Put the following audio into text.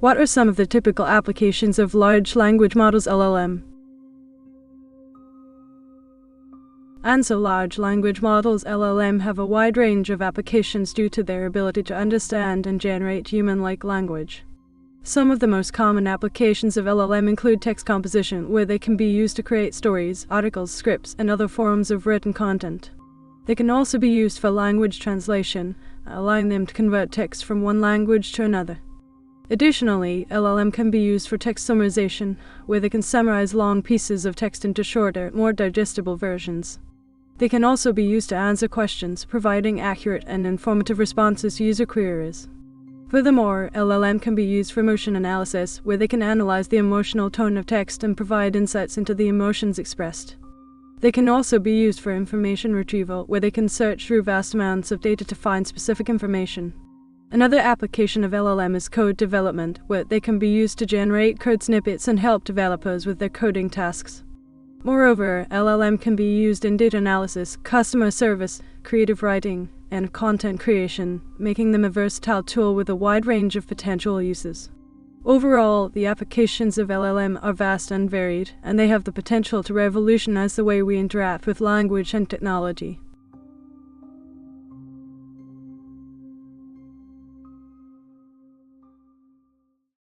What are some of the typical applications of large language models (LLM)? Large language models (LLM) have a wide range of applications due to their ability to understand and generate human-like language. Some of the most common applications of LLM include text composition, where they can be used to create stories, articles, scripts, and other forms of written content. They can also be used for language translation, allowing them to convert text from one language to another. Additionally, LLM can be used for text summarization, where they can summarize long pieces of text into shorter, more digestible versions. They can also be used to answer questions, providing accurate and informative responses to user queries. Furthermore, LLM can be used for emotion analysis, where they can analyze the emotional tone of text and provide insights into the emotions expressed. They can also be used for information retrieval, where they can search through vast amounts of data to find specific information. Another application of LLM is code development, where they can be used to generate code snippets and help developers with their coding tasks. Moreover, LLM can be used in data analysis, customer service, creative writing, and content creation, making them a versatile tool with a wide range of potential uses. Overall, the applications of LLM are vast and varied, and they have the potential to revolutionize the way we interact with language and technology.